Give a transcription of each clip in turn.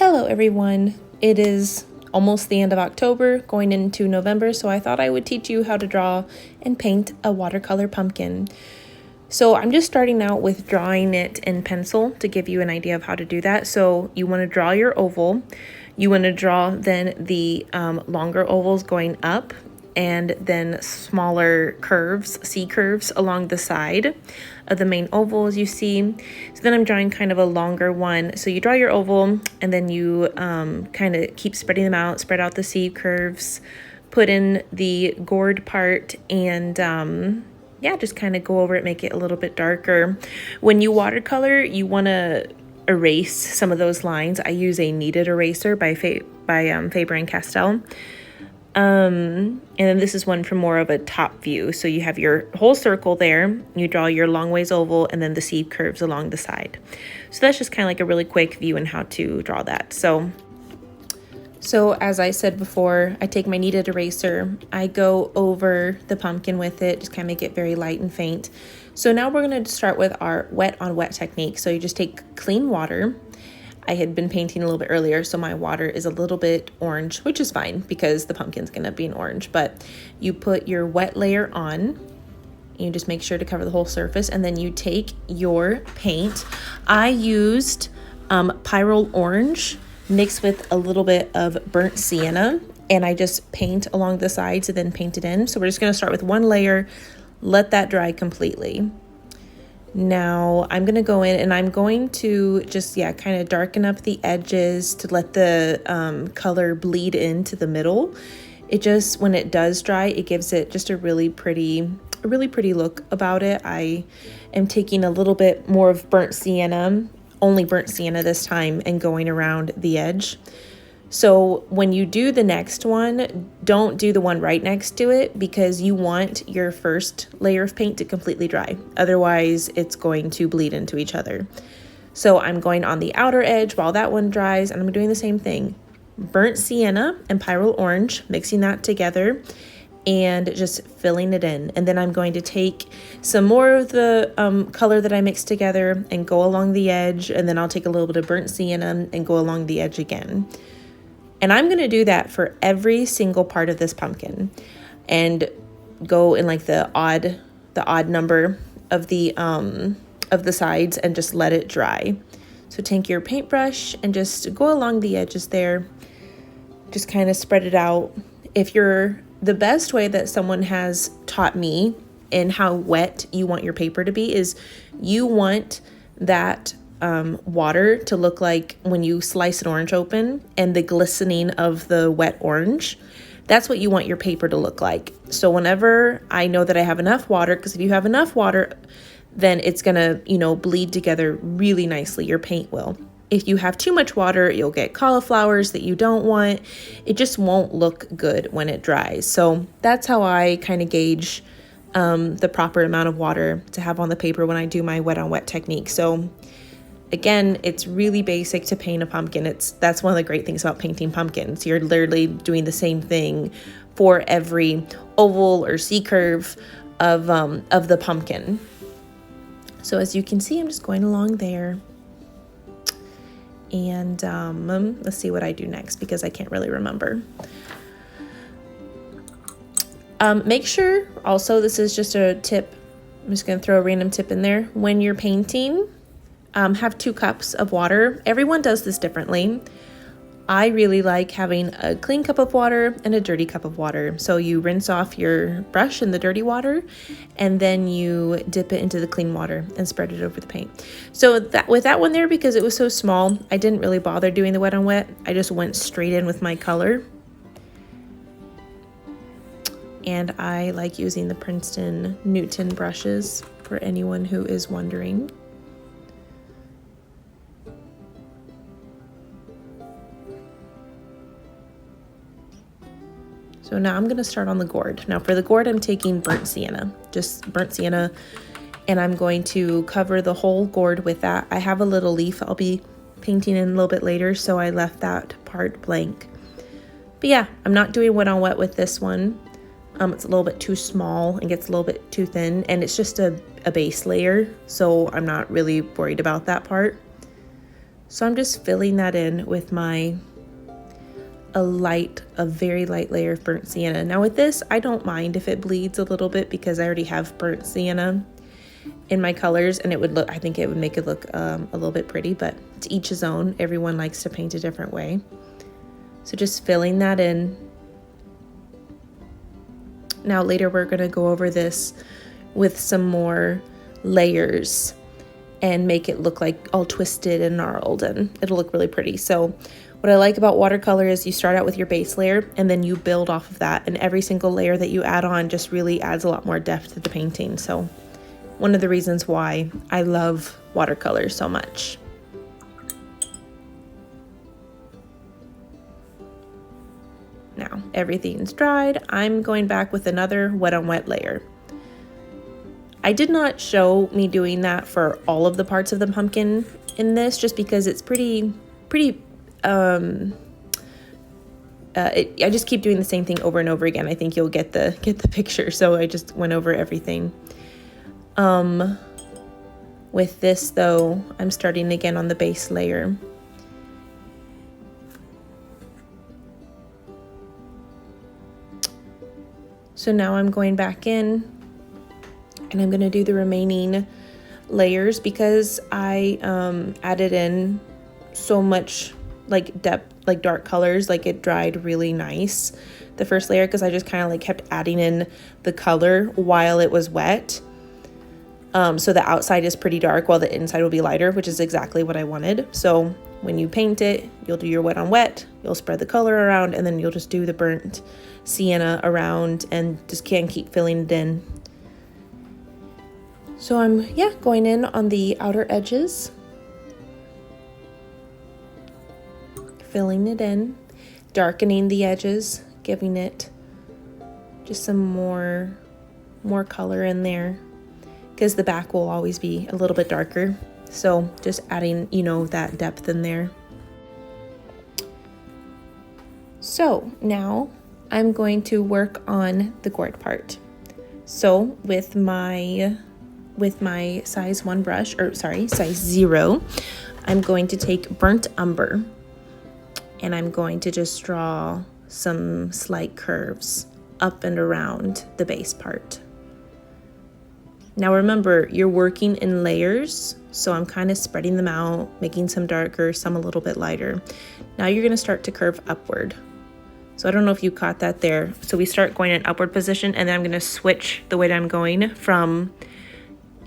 Hello everyone, it is almost the end of October, going into November, so I thought I would teach you how to draw and paint a watercolor pumpkin. So I'm just starting out with drawing it in pencil to give you an idea of how to do that. So you want to draw your oval, you want to draw then the longer ovals going up, and then smaller curves, C curves along the side of the main oval as you see. So then I'm drawing kind of a longer one. So you draw your oval and then you kind of keep spreading them out, spread out the C curves, put in the gourd part, and yeah, just kind of go over it, make it a little bit darker. When you watercolor, you want to erase some of those lines. I use a kneaded eraser by Faber-Castell. And then this is one from more of a top view. So you have your whole circle there, you draw your long ways oval, and then the C curves along the side. So that's just kind of like a really quick view on how to draw that. So as I said before, I take my kneaded eraser, I go over the pumpkin with it, just kind of make it very light and faint. So now we're going to start with our wet on wet technique. So you just take clean water. I had been painting a little bit earlier, so my water is a little bit orange, which is fine because the pumpkin's gonna be an orange, but you put your wet layer on, you just make sure to cover the whole surface, and then you take your paint. I used Pyroll orange mixed with a little bit of burnt sienna, and I just paint along the sides and then paint it in. So we're just gonna start with one layer, let that dry completely. Now I'm going to go in and I'm going to just, kind of darken up the edges to let the color bleed into the middle. It just, when it does dry, it gives it just a really pretty look about it. I am taking a little bit more of burnt sienna, only burnt sienna this time, and going around the edge. So when you do the next one, don't do the one right next to it because you want your first layer of paint to completely dry. Otherwise, it's going to bleed into each other. So I'm going on the outer edge while that one dries, and I'm doing the same thing. Burnt sienna and Pyroll orange, mixing that together and just filling it in. And then I'm going to take some more of the color that I mixed together and go along the edge, and then I'll take a little bit of burnt sienna and go along the edge again. And I'm going to do that for every single part of this pumpkin and go in like the odd number of the sides and just let it dry. So take your paintbrush and just go along the edges there. Just kind of spread it out. The best way that someone has taught me in how wet you want your paper to be is you want that water to look like when you slice an orange open and the glistening of the wet orange. That's what you want your paper to look like. So whenever I know that I have enough water, because if you have enough water, then it's gonna, bleed together really nicely. Your paint will. If you have too much water, you'll get cauliflowers that you don't want. It just won't look good when it dries. So that's how I kind of gauge the proper amount of water to have on the paper when I do my wet on wet technique. So again, it's really basic to paint a pumpkin. That's one of the great things about painting pumpkins. You're literally doing the same thing for every oval or C curve of the pumpkin. So as you can see, I'm just going along there. And let's see what I do next because I can't really remember. Make sure also, this is just a tip. I'm just going to throw a random tip in there. When you're painting, have 2 cups of water. Everyone does this differently. I really like having a clean cup of water and a dirty cup of water. So you rinse off your brush in the dirty water and then you dip it into the clean water and spread it over the paint. So with that one there, because it was so small, I didn't really bother doing the wet on wet. I just went straight in with my color. And I like using the Princeton Newton brushes for anyone who is wondering. So now I'm going to start on the gourd. Now for the gourd, I'm taking burnt sienna, and I'm going to cover the whole gourd with that. I have a little leaf I'll be painting in a little bit later, so I left that part blank. But yeah, I'm not doing wet on wet with this one. It's a little bit too small and gets a little bit too thin, and it's just a base layer, so I'm not really worried about that part. So I'm just filling that in with a very light layer of burnt sienna. Now with this, I don't mind if it bleeds a little bit because I already have burnt sienna in my colors, and I think it would make it look a little bit pretty, but to each his own. Everyone likes to paint a different way. So just filling that in. Now later we're gonna go over this with some more layers and make it look like all twisted and gnarled, and it'll look really pretty. So what I like about watercolor is you start out with your base layer and then you build off of that, and every single layer that you add on just really adds a lot more depth to the painting. So one of the reasons why I love watercolor so much. Now everything's dried. I'm going back with another wet on wet layer. I did not show me doing that for all of the parts of the pumpkin in this, just because it's pretty I just keep doing the same thing over and over again. I think you'll get the picture. So I just went over everything. With this though, I'm starting again on the base layer. So now I'm going back in and I'm going to do the remaining layers because I added in so much like depth, like dark colors, like it dried really nice the first layer, because I just kind of like kept adding in the color while it was wet. So the outside is pretty dark while the inside will be lighter, which is exactly what I wanted. So when you paint it, you'll do your wet on wet, you'll spread the color around, and then you'll just do the burnt sienna around and just can keep filling it in. So I'm going in on the outer edges, filling it in, darkening the edges, giving it just some more color in there, because the back will always be a little bit darker. So just adding, that depth in there. So now I'm going to work on the gourd part. So with my size 1 brush, size 0, I'm going to take burnt umber and I'm going to just draw some slight curves up and around the base part. Now remember, you're working in layers, so I'm kind of spreading them out, making some darker, some a little bit lighter. Now you're going to start to curve upward. So I don't know if you caught that there. So we start going in upward position, and then I'm going to switch the way that I'm going from,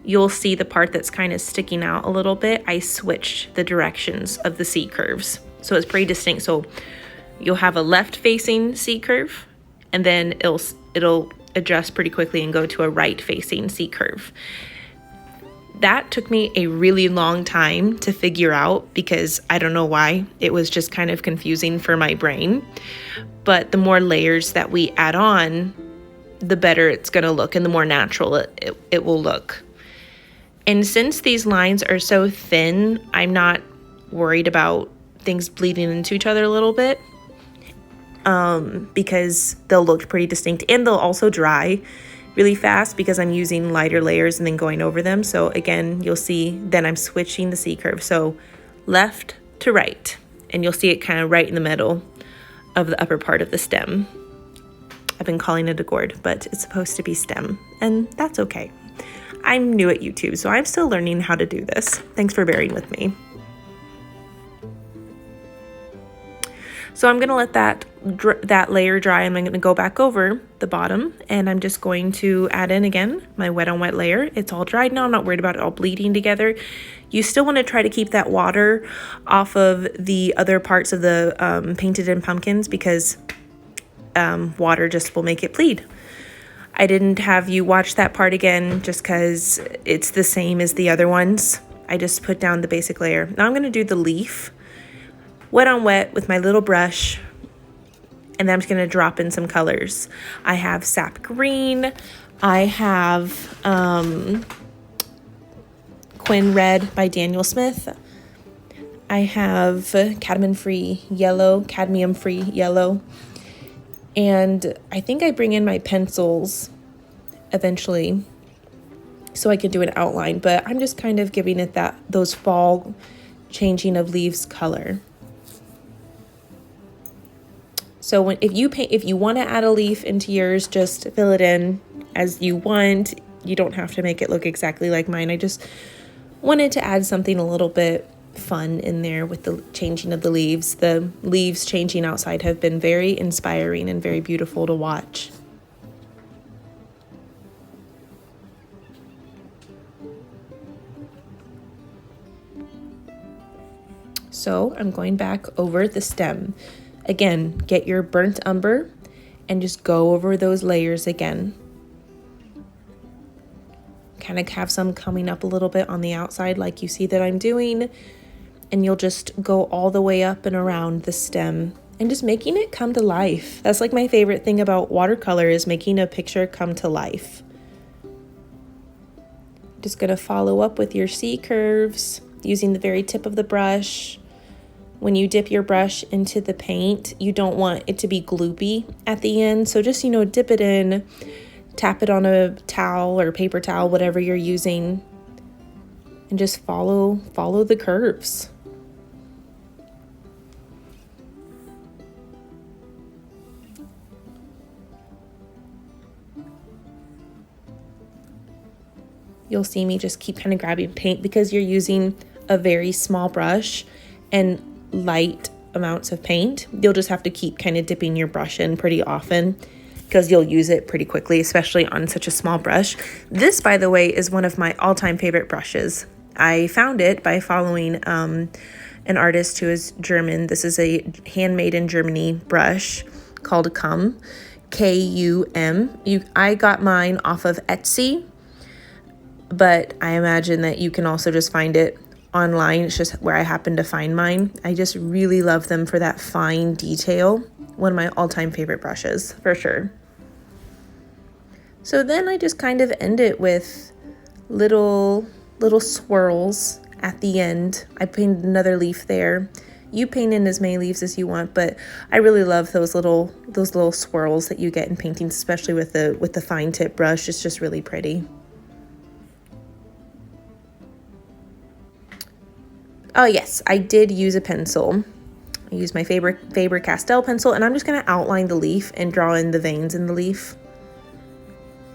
you'll see the part that's kind of sticking out a little bit. I switched the directions of the C curves. So it's pretty distinct. So you'll have a left facing C curve, and then it'll adjust pretty quickly and go to a right facing C curve. That took me a really long time to figure out because I don't know why. It was just kind of confusing for my brain. But the more layers that we add on, the better it's going to look and the more natural it will look. And since these lines are so thin, I'm not worried about things bleeding into each other a little bit. Because they'll look pretty distinct, and they'll also dry really fast because I'm using lighter layers and then going over them. So again, you'll see then I'm switching the C curve. So left to right, and you'll see it kind of right in the middle of the upper part of the stem. I've been calling it a gourd, but it's supposed to be stem, and that's okay. I'm new at YouTube, so I'm still learning how to do this. Thanks for bearing with me. So I'm going to let that layer dry, and I'm going to go back over the bottom, and I'm just going to add in again my wet on wet layer. It's all dried now. I'm not worried about it all bleeding together. You still want to try to keep that water off of the other parts of the painted in pumpkins, because water just will make it bleed. I didn't have you watch that part again just because it's the same as the other ones. I just put down the basic layer. Now I'm going to do the leaf. Wet on wet with my little brush, and then I'm just going to drop in some colors. I have sap green, I have Quinn Red by Daniel Smith, I have cadmium free yellow, and I think I bring in my pencils eventually so I can do an outline, but I'm just kind of giving it those fall changing of leaves color. So if you want to add a leaf into yours, just fill it in as you want. You don't have to make it look exactly like mine. I just wanted to add something a little bit fun in there with the changing of the leaves. The leaves changing outside have been very inspiring and very beautiful to watch. So I'm going back over the stem. Again, get your burnt umber and just go over those layers again. Kind of have some coming up a little bit on the outside like you see that I'm doing. And you'll just go all the way up and around the stem and just making it come to life. That's like my favorite thing about watercolor, is making a picture come to life. Just gonna follow up with your C curves using the very tip of the brush. When you dip your brush into the paint, you don't want it to be gloopy at the end. So just, dip it in, tap it on a towel or paper towel, whatever you're using, and just follow the curves. You'll see me just keep kind of grabbing paint because you're using a very small brush and light amounts of paint. You'll just have to keep kind of dipping your brush in pretty often because you'll use it pretty quickly, especially on such a small brush. This, by the way, is one of my all-time favorite brushes. I found it by following an artist who is German. This is a handmade in Germany brush called KUM, K-U-M. I got mine off of Etsy, but I imagine that you can also just find it online. It's just where I happen to find mine. I just really love them for that fine detail. One of my all-time favorite brushes, for sure. So then I just kind of end it with little swirls at the end. I painted another leaf there. You paint in as many leaves as you want, but I really love those little swirls that you get in paintings, especially with the fine tip brush. It's just really pretty. Oh yes, I did use a pencil. I used my Faber-Castell pencil, and I'm just gonna outline the leaf and draw in the veins in the leaf.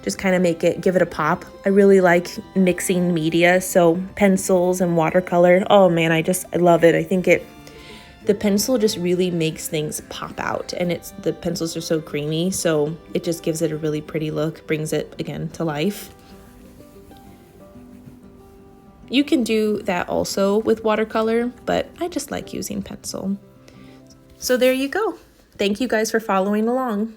Just kind of give it a pop. I really like mixing media, so pencils and watercolor. Oh man, I love it. I think the pencil just really makes things pop out, and the pencils are so creamy, so it just gives it a really pretty look, brings it again to life. You can do that also with watercolor, but I just like using pencil. So there you go. Thank you guys for following along.